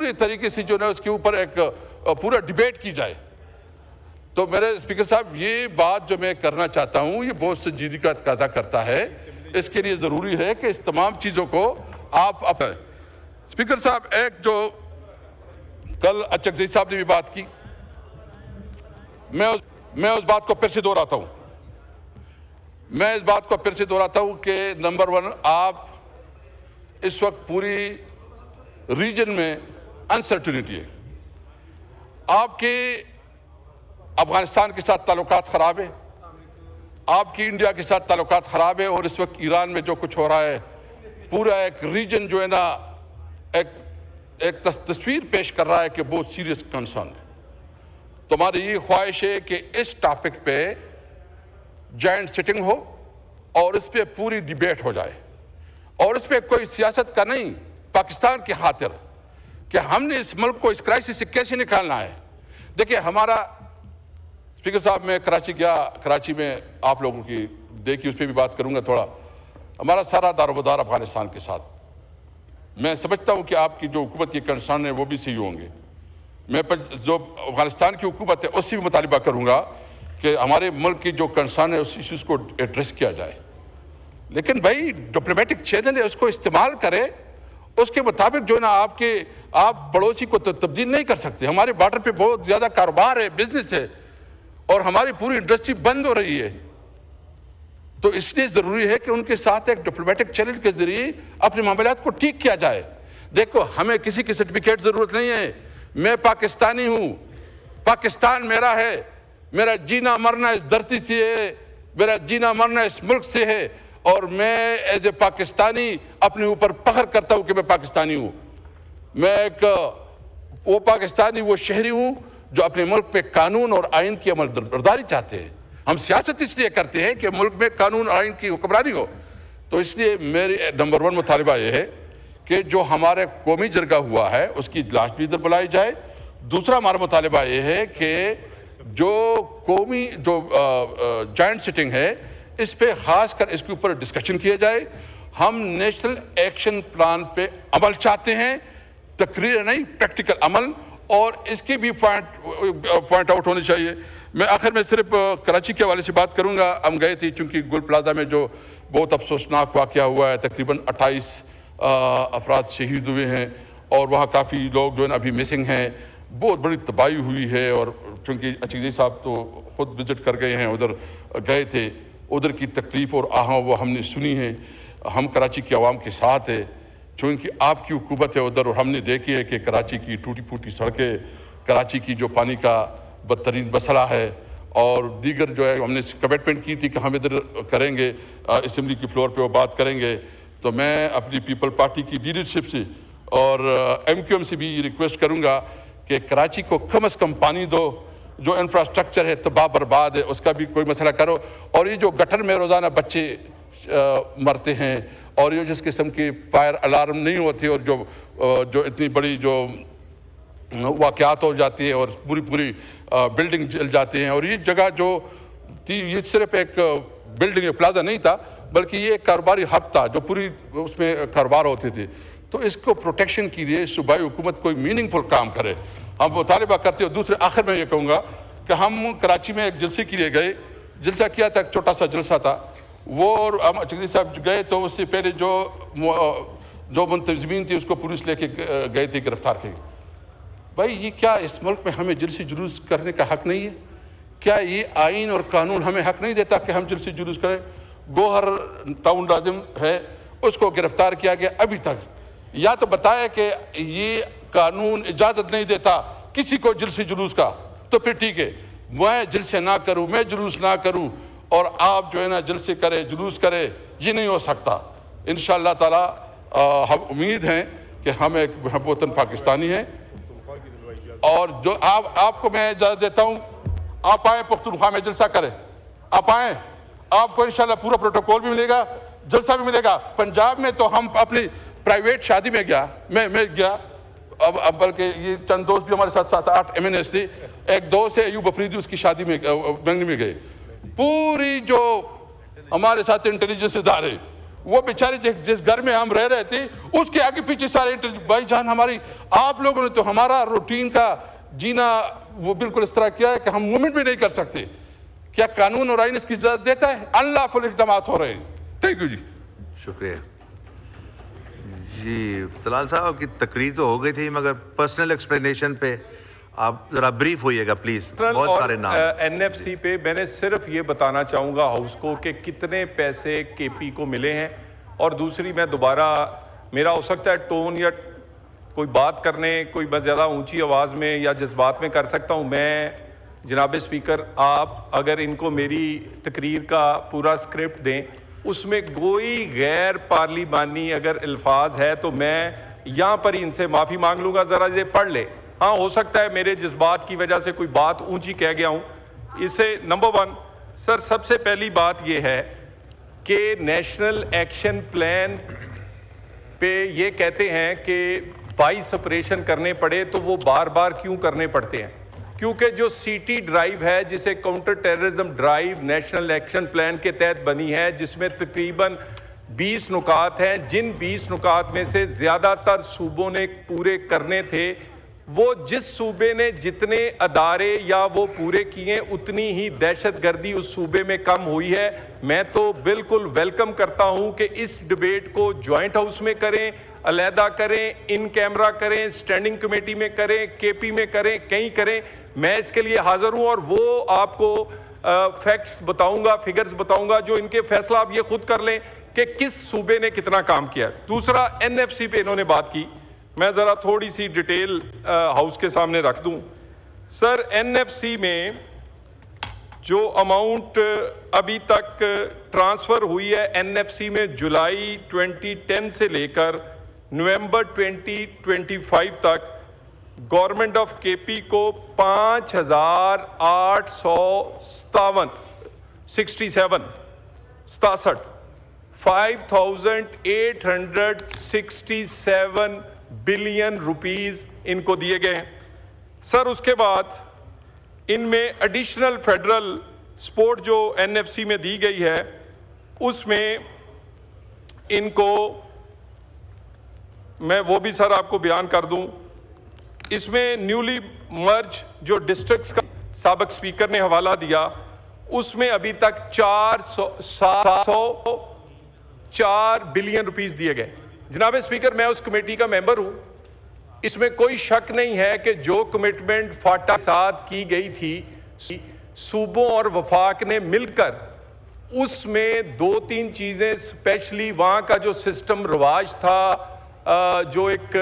پورے طریقے سے جو ہے اس کے اوپر ایک پورا ڈیبیٹ کی جائے. تو میرے اسپیکر صاحب یہ بات جو میں کرنا چاہتا ہوں یہ بہت سنجیدگی کا تقاضا کرتا ہے. اس کے لیے ضروری ہے کہ اس تمام چیزوں کو آپ اسپیکر صاحب ایک جو کل اچکزئی صاحب نے بھی بات کی, میں اس بات کو پھر سے دہراتا ہوں. میں اس بات کو پھر سے دہراتا ہوں کہ نمبر 1 آپ اس وقت پوری ریجن میں انسرٹنٹی ہے. آپ کے افغانستان کے ساتھ تعلقات خراب ہیں, آپ کی انڈیا کے ساتھ تعلقات خراب ہیں, اور اس وقت ایران میں جو کچھ ہو رہا ہے پورا ایک ریجن جو ہے نا ایک تصویر پیش کر رہا ہے کہ بہت سیریس کنسرن ہے. تو ہماری یہ خواہش ہے کہ اس ٹاپک پہ جوائنٹ سٹنگ ہو اور اس پہ پوری ڈیبیٹ ہو جائے, اور اس پہ کوئی سیاست کا نہیں, پاکستان کی خاطر کہ ہم نے اس ملک کو اس کرائسس سے کیسے نکالنا ہے. دیکھیں ہمارا اسپیکر صاحب میں کراچی گیا, کراچی میں آپ لوگوں کی دیکھی اس پہ بھی بات کروں گا تھوڑا. ہمارا سارا دار و مدار افغانستان کے ساتھ. میں سمجھتا ہوں کہ آپ کی جو حکومت کی کنسرن ہے وہ بھی صحیح ہوں گے. میں جو افغانستان کی حکومت ہے اس سے بھی مطالبہ کروں گا کہ ہمارے ملک کی جو کنسرن ہے اس ایشوز کو ایڈریس کیا جائے. لیکن بھائی ڈپلومیٹک چینل ہے, اس کو استعمال کرے, اس کے مطابق جو ہے نا آپ پڑوسی کو تبدیل نہیں کر سکتے. ہمارے بارڈر پہ بہت زیادہ کاروبار ہے, بزنس ہے, اور ہماری پوری انڈسٹری بند ہو رہی ہے. تو اس لیے ضروری ہے کہ ان کے ساتھ ایک ڈپلومیٹک چینل کے ذریعے اپنے معاملات کو ٹھیک کیا جائے. دیکھو ہمیں کسی کی سرٹیفکیٹ ضرورت نہیں ہے. میں پاکستانی ہوں, پاکستان میرا ہے, میرا جینا مرنا اس دھرتی سے ہے, میرا جینا مرنا اس ملک سے ہے, اور میں ایز اے پاکستانی اپنے اوپر فخر کرتا ہوں کہ میں پاکستانی ہوں. میں ایک وہ پاکستانی, وہ شہری ہوں جو اپنے ملک پہ قانون اور آئین کی عمل برداری چاہتے ہیں. ہم سیاست اس لیے کرتے ہیں کہ ملک میں قانون اور آئین کی حکمرانی ہو. تو اس لیے میری نمبر 1 مطالبہ یہ ہے کہ جو ہمارے قومی جرگہ ہوا ہے اس کی اجلاس بھی ادھر بلائی جائے. دوسرا ہمارا مطالبہ یہ ہے کہ جو قومی جو جوائنٹ سٹنگ ہے اس پہ خاص کر اس کے اوپر ڈسکشن کیا جائے. ہم نیشنل ایکشن پلان پہ عمل چاہتے ہیں, تقریر نہیں, پریکٹیکل عمل, اور اس کی بھی پوائنٹ آؤٹ ہونی چاہیے. میں آخر میں صرف کراچی کے حوالے سے بات کروں گا. ہم گئے تھے چونکہ گل پلازا میں جو بہت افسوسناک واقعہ ہوا ہے, تقریباً 28 افراد شہید ہوئے ہیں, اور وہاں کافی لوگ جو ہے نا ابھی مسنگ ہیں. بہت بڑی تباہی ہوئی ہے, اور چونکہ اچکزئی صاحب تو خود وزٹ کر گئے ہیں, ادھر گئے تھے, ادھر کی تکلیف اور آہاں وہ ہم نے سنی ہے. ہم کراچی کی عوام کے ساتھ ہے, چونکہ آپ کی حکومت ہے ادھر, اور ہم نے دیکھی ہے کہ کراچی کی ٹوٹی پھوٹی سڑکیں, کراچی کی جو پانی کا بدترین مسئلہ ہے, اور دیگر جو ہے ہم نے کمٹمنٹ کی تھی کہ ہم ادھر کریں گے, اسمبلی کی فلور پہ وہ بات کریں گے. تو میں اپنی پیپل پارٹی کی لیڈرشپ سے اور ایم کیو ایم سے بھی ریکویسٹ کروں گا کہ کراچی کو کم از کم پانی دو. جو انفراسٹرکچر ہے تباہ برباد ہے اس کا بھی کوئی مسئلہ کرو. اور یہ جو گٹر میں روزانہ بچے مرتے ہیں, اور یہ جس قسم کی فائر الارم نہیں ہوتی, اور جو اتنی بڑی جو واقعات ہو جاتی ہے اور پوری بلڈنگ جل جاتی ہیں. اور یہ جگہ جو تھی یہ صرف ایک بلڈنگ پلازا نہیں تھا, بلکہ یہ ایک کاروباری ہب تھا جو پوری اس میں کاروبار ہوتے تھے. تو اس کو پروٹیکشن کے لیے صوبائی حکومت کوئی میننگ فل کام کرے. ہم مطالبہ کرتے ہیں. دوسرے آخر میں یہ کہوں گا کہ ہم کراچی میں ایک جلسے کے لیے گئے, جلسہ کیا تھا, ایک چھوٹا سا جلسہ تھا وہ, اور ہم اچکزئی صاحب گئے تو اس سے پہلے جو منتظمین تھے اس کو پولیس لے کے گئے تھے, گرفتار کے. بھائی یہ کیا اس ملک میں ہمیں جلسے جلوس کرنے کا حق نہیں ہے؟ کیا یہ آئین اور قانون ہمیں حق نہیں دیتا کہ ہم جلسے جلوس کریں؟ گوہر ٹاؤن ناظم ہے, اس کو گرفتار کیا گیا. ابھی تک یا تو بتایا کہ یہ قانون اجازت نہیں دیتا کسی کو جلسے جلوس کا, تو پھر ٹھیک ہے میں جلسے نہ کروں, میں جلوس نہ کروں, اور آپ جو ہے نا جلسے کرے, جلوس کرے. یہ نہیں ہو سکتا. انشاءاللہ تعالی ہم امید ہیں کہ ہم ایک محب وطن پاکستانی ہیں, اور جو آپ کو میں اجازت دیتا ہوں, آپ آئیں پختونخوا میں جلسہ کریں, آپ آئیں, آپ کو انشاءاللہ پورا پروٹوکول بھی ملے گا, جلسہ بھی ملے گا. پنجاب میں تو ہم اپنی پرائیویٹ شادی میں میں گیا, اب بلکہ یہ چند دوست بھی ہمارے ساتھ 7-8 ایم این ایس تھے. ایک دوست ہے ایوب افریدی, اس کی شادی میں بنگلی میں گئے. پوری جو ہمارے ساتھ انٹیلیجنس ادارے وہ بیچارے جس گھر میں ہم رہ رہے تھے اس کے آگے پیچھے سارے بھائی جان ہماری آپ لوگوں نے تو ہمارا روٹین کا جینا وہ بالکل اس طرح کیا ہے کہ ہم مومنٹ بھی نہیں کر سکتے. کیا قانون اور آئین اس کی اجازت دیتا ہے؟ اللہ فل اقدامات ہو رہے ہیں. تھینک یو جی. شکریہ جی. طلال صاحب کی تقریر تو ہو گئی تھی مگر پرسنل ایکسپلینیشن پہ آپ ذرا بریف ہوئیے گا پلیز. بہت سارے نام این ایف سی پہ میں نے صرف یہ بتانا چاہوں گا ہاؤس کو کہ کتنے پیسے کے پی کو ملے ہیں. اور دوسری میں دوبارہ میرا ہو سکتا ہے ٹون یا کوئی بات کرنے کوئی زیادہ اونچی آواز میں یا جذبات میں کر سکتا ہوں. میں جناب اسپیکر آپ اگر ان کو میری تقریر کا پورا سکرپٹ دیں اس میں کوئی غیر پارلیمانی اگر الفاظ ہے تو میں یہاں پر ہی ان سے معافی مانگ لوں گا. ذرا یہ پڑھ لے. ہاں ہو سکتا ہے میرے جذبات کی وجہ سے کوئی بات اونچی کہہ گیا ہوں. اسے نمبر 1 سر سب سے پہلی بات یہ ہے کہ نیشنل ایکشن پلان پہ یہ کہتے ہیں کہ 22 آپریشن کرنے پڑے تو وہ بار بار کیوں کرنے پڑتے ہیں؟ کیونکہ جو سی ٹی ڈرائیو ہے جسے counter terrorism drive national action plan کے تحت بنی ہے جس میں تقریباً 20 نکات ہیں جن 20 نکات میں سے زیادہ تر صوبوں نے پورے کرنے تھے. وہ جس صوبے نے جتنے ادارے یا وہ پورے کیے اتنی ہی دہشت گردی اس صوبے میں کم ہوئی ہے. میں تو بالکل ویلکم کرتا ہوں کہ اس ڈیبیٹ کو جوائنٹ ہاؤس میں کریں, علیحدہ کریں, ان کیمرہ کریں, اسٹینڈنگ کمیٹی میں کریں, کے پی میں کریں, کہیں کریں. میں اس کے لیے حاضر ہوں اور وہ آپ کو فیکٹس بتاؤں گا, فگرز بتاؤں گا جو ان کے فیصلہ آپ یہ خود کر لیں کہ کس صوبے نے کتنا کام کیا. دوسرا این ایف سی پہ انہوں نے بات کی, میں ذرا تھوڑی سی ڈیٹیل ہاؤس کے سامنے رکھ دوں. سر این ایف سی میں جو اماؤنٹ ابھی تک ٹرانسفر ہوئی ہے این ایف سی میں جولائی 2010 سے لے کر نومبر 2025 تک گورنمنٹ آف کے پی کو 5,867 بلین روپیز ان کو دیے گئے ہیں. سر اس کے بعد ان میں ایڈیشنل فیڈرل سپورٹ جو این ایف سی میں دی گئی ہے اس میں ان کو میں وہ بھی سر آپ کو بیان کر دوں. اس میں نیولی مرج جو ڈسٹرکٹس کا سابق سپیکر نے حوالہ دیا اس میں ابھی تک 404 بلین روپیز دیے گئے. جناب اسپیکر میں اس کمیٹی کا ممبر ہوں. اس میں کوئی شک نہیں ہے کہ جو کمٹمنٹ فاٹا ساتھ کی گئی تھی صوبوں اور وفاق نے مل کر اس میں 2-3 چیزیں اسپیشلی وہاں کا جو سسٹم رواج تھا جو ایک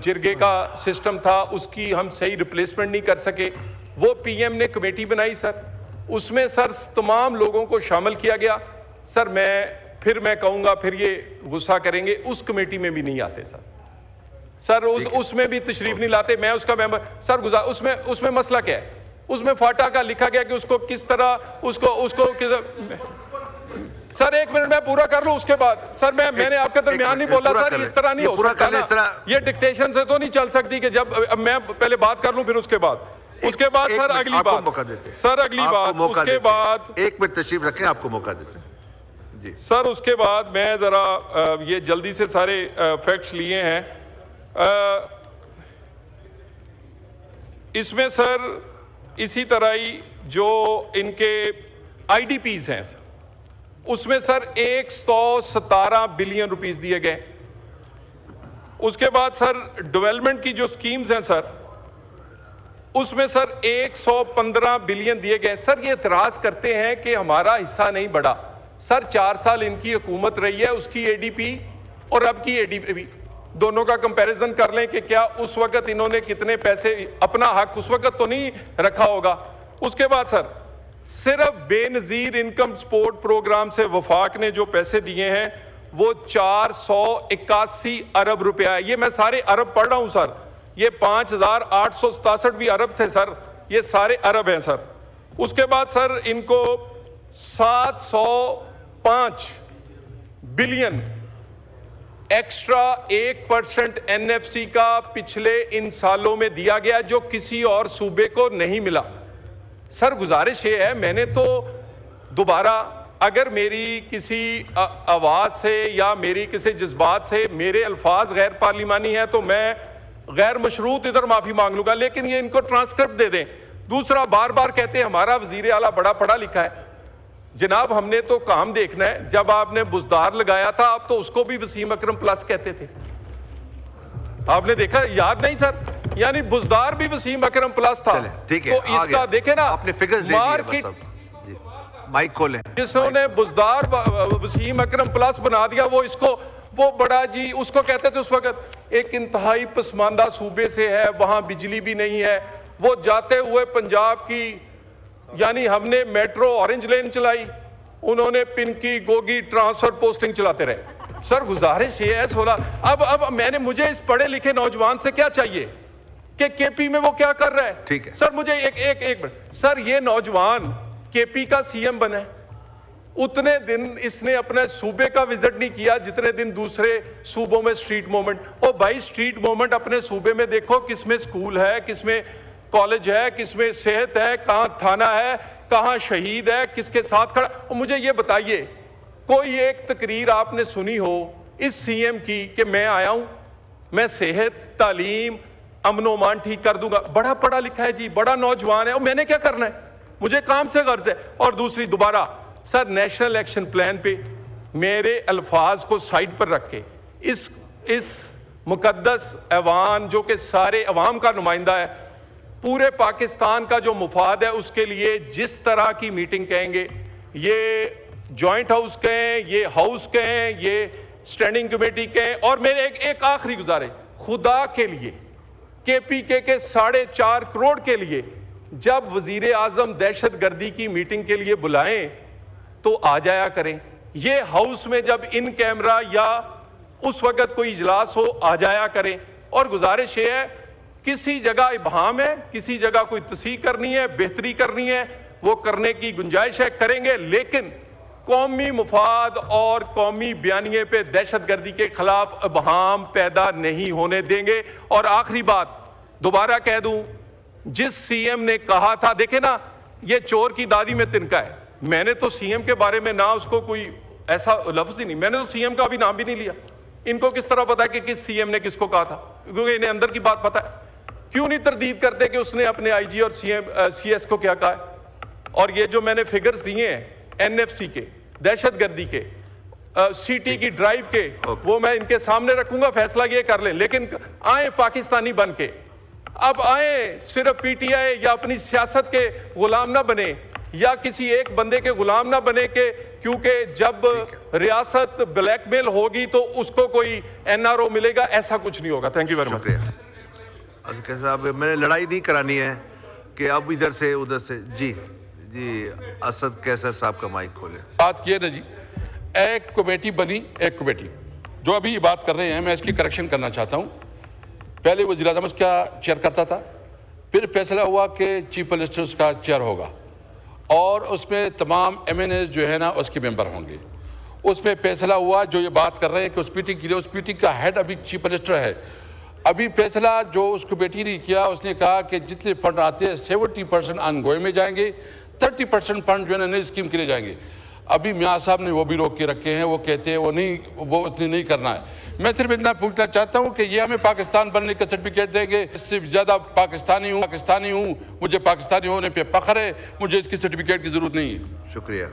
جرگے کا سسٹم تھا اس کی ہم صحیح ریپلیسمنٹ نہیں کر سکے. وہ پی ایم نے کمیٹی بنائی سر, اس میں سر تمام لوگوں کو شامل کیا گیا. سر میں کہوں گا پھر یہ غصہ کریں گے اس کمیٹی میں بھی نہیں آتے سر اس میں بھی تشریف نہیں لاتے. میں اس کا ممبر سر اس میں مسئلہ کیا ہے؟ اس میں فاٹا کا لکھا گیا کہ اس کو کس طرح اس کو سر 1 منٹ میں پورا کر لوں اس کے بعد. سر میں نے آپ کے درمیان نہیں بولا سر, اس طرح نہیں ہو سکتا نا. یہ ڈکٹیشن سے تو نہیں چل سکتی کہ جب میں پہلے بات کر لوں پھر اس کے بعد سر اگلی بات سر اگلی بات اس کے بعد 1 منٹ تشریف رکھیں, آپ کو موقع دیتے ہیں جی سر. اس کے بعد میں ذرا یہ جلدی سے سارے فیکٹس لیے ہیں. اس میں سر اسی طرح ہی جو ان کے آئی ڈی پیز ہیں اس میں سر 117 بلین روپیز دیے گئے. اس کے بعد سر ڈیولپمنٹ کی جو سکیمز ہیں سر اس میں سر 115 بلین دیے گئے. سر یہ اعتراض کرتے ہیں کہ ہمارا حصہ نہیں بڑھا. سر 4 سال ان کی حکومت رہی ہے, اس کی اے ڈی پی اور اب کی اے ڈی پی دونوں کا کمپیریزن کر لیں کہ کیا اس وقت انہوں نے کتنے پیسے اپنا حق اس وقت تو نہیں رکھا ہوگا. اس کے بعد سر صرف بے نظیر انکم سپورٹ پروگرام سے وفاق نے جو پیسے دیے ہیں وہ 481 ارب روپیہ ہے. یہ میں سارے ارب پڑھ رہا ہوں سر, یہ 5,867 بھی ارب تھے سر, یہ سارے ارب ہیں سر. اس کے بعد سر ان کو 705 billion extra 1% N F C کا پچھلے ان سالوں میں دیا گیا جو کسی اور صوبے کو نہیں ملا. سر گزارش یہ ہے, میں نے تو دوبارہ اگر میری کسی آواز سے یا میری کسی جذبات سے میرے الفاظ غیر پارلیمانی ہیں تو میں غیر مشروط ادھر معافی مانگ لوں گا، لیکن یہ ان کو ٹرانسکرپٹ دے دیں۔ دوسرا، بار بار کہتے ہیں ہمارا وزیر اعلیٰ بڑا پڑھا لکھا ہے۔ جناب ہم نے تو کام دیکھنا ہے، جب آپ نے بزدار لگایا تھا آپ تو اس کو بھی وسیم اکرم پلس کہتے تھے، آپ نے دیکھا یاد نہیں سر؟ یعنی بزدار بھی وسیم اکرم پلس تھا۔ ٹھیک ہے، تو اس کا دیکھیں نا، آپ نے فگرز دے دیے، جی مائک کھولیں۔ جسوں نے بزدار وسیم اکرم پلس بنا دیا، وہ اس کو وہ بڑا جی اس کو کہتے تھے اس وقت ایک انتہائی پسماندہ صوبے سے ہے، وہاں بجلی بھی نہیں ہے، وہ جاتے ہوئے پنجاب کی، یعنی ہم نے میٹرو اورنج لین چلائی، انہوں نے پنکی گوگی ٹرانسفر پوسٹنگ چلاتے رہے۔ سر گزارش یہ ہے سولہ، اب میں نے مجھے اس پڑھے لکھے نوجوان سے کیا چاہیے کہ کے پی میں وہ کیا کر رہا ہے؟ ٹھیک ہے سر مجھے ایک منٹ سر، یہ نوجوان کے پی کا سی ایم بنا ہے، اتنے دن اس نے اپنے صوبے کا وزٹ نہیں کیا جتنے دن دوسرے صوبوں میں سٹریٹ موومنٹ۔ او بھائی سٹریٹ موومنٹ اپنے صوبے میں دیکھو، کس میں سکول ہے، کس میں کالج ہے، کس میں صحت ہے، کہاں تھانہ ہے، کہاں شہید ہے، کس کے ساتھ کھڑا۔ اور مجھے یہ بتائیے کوئی ایک تقریر آپ نے سنی ہو اس سی ایم کی کہ میں آیا ہوں، میں صحت، تعلیم، امن و امان ٹھیک کر دوں گا؟ بڑا پڑھا لکھا ہے جی، بڑا نوجوان ہے، اور میں نے کیا کرنا ہے؟ مجھے کام سے غرض ہے۔ اور دوسری دوبارہ سر نیشنل ایکشن پلان پہ میرے الفاظ کو سائڈ پر رکھ کے اس مقدس ایوان جو کہ سارے عوام کا نمائندہ ہے، پورے پاکستان کا جو مفاد ہے، اس کے لیے جس طرح کی میٹنگ کہیں گے، یہ جوائنٹ ہاؤس کہیں، یہ ہاؤس کہیں، یہ سٹینڈنگ کمیٹی کہیں۔ اور میرے ایک آخری گزارش، خدا کے لیے کے پی کے 4.5 کروڑ کے لیے جب وزیر اعظم دہشت گردی کی میٹنگ کے لیے بلائیں تو آ جایا کریں، یہ ہاؤس میں جب ان کیمرہ یا اس وقت کوئی اجلاس ہو آ جایا کریں۔ اور گزارش یہ ہے، کسی جگہ ابہام ہے، کسی جگہ کوئی تصحیح کرنی ہے، بہتری کرنی ہے، وہ کرنے کی گنجائش ہے، کریں گے، لیکن قومی مفاد اور قومی بیانیے پہ دہشت گردی کے خلاف ابہام پیدا نہیں ہونے دیں گے۔ اور آخری بات دوبارہ کہہ دوں، جس سی ایم نے کہا تھا، دیکھیں نا یہ چور کی دادی میں تنکا ہے، میں نے تو سی ایم کے بارے میں نہ اس کو کوئی ایسا لفظ ہی نہیں، میں نے تو سی ایم کا بھی نام بھی نہیں لیا۔ ان کو کس طرح پتا ہے کہ کس سی ایم نے کس کو کہا تھا؟ کیونکہ انہیں اندر کی بات پتا ہے۔ کیوں نہیں تردید کرتے کہ اس نے اپنے آئی جی اور سی ایس کو کیا کہا ہے؟ اور یہ جو میں نے فگرز دیے ہیں این ایف سی کے، دہشت گردی کے، سی ٹی کی ڈرائیو کے، وہ میں ان کے سامنے رکھوں گا، فیصلہ یہ کر لیں، لیکن آئیں پاکستانی بن کے، اب آئیں صرف پی ٹی آئی یا اپنی سیاست کے غلام نہ بنے یا کسی ایک بندے کے غلام نہ بنے، کہ کیونکہ جب ریاست بلیک میل ہوگی تو اس کو کوئی این آر او ملے گا، ایسا کچھ نہیں ہوگا۔ Thank you very much. شکریہ صاحب، میں نے لڑائی نہیں کرانی ہے کہ اب ادھر سے ادھر سے۔ جی اسد کیسر صاحب کا مائک کھولے۔ بات کیے نا جی، ایک کمیٹی بنی، ایک کمیٹی جو ابھی یہ بات کر رہے ہیں، میں اس کی کریکشن کرنا چاہتا ہوں۔ پہلے وزیر اعظم اس کا چیئر کرتا تھا، پھر فیصلہ ہوا کہ چیف منسٹر اس کا چیئر ہوگا، اور اس میں تمام ایم این اے جو ہے نا اس کے ممبر ہوں گے۔ اس میں فیصلہ ہوا جو یہ بات کر رہے ہیں کہ اس میٹنگ کے لیے، اس میٹنگ کا ہیڈ ابھی چیف منسٹر ہے۔ ابھی فیصلہ جو اس کمیٹی نے کیا، اس نے کہا کہ جتنے فنڈ آتے ہیں 70% آن گوئے میں جائیں گے، 30% فنڈ جو ہے نا نئی اسکیم کے لیے جائیں گے۔ ابھی میاں صاحب نے وہ بھی روک کے رکھے ہیں، وہ کہتے ہیں وہ اس نے نہیں کرنا ہے۔ میں صرف اتنا پوچھنا چاہتا ہوں کہ یہ ہمیں پاکستان بننے کا سرٹیفکیٹ دیں گے، اس سے زیادہ پاکستانی ہوں، مجھے پاکستانی ہونے پہ فخر ہے، مجھے اس کی سرٹیفکیٹ کی ضرورت نہیں ہے۔ شکریہ۔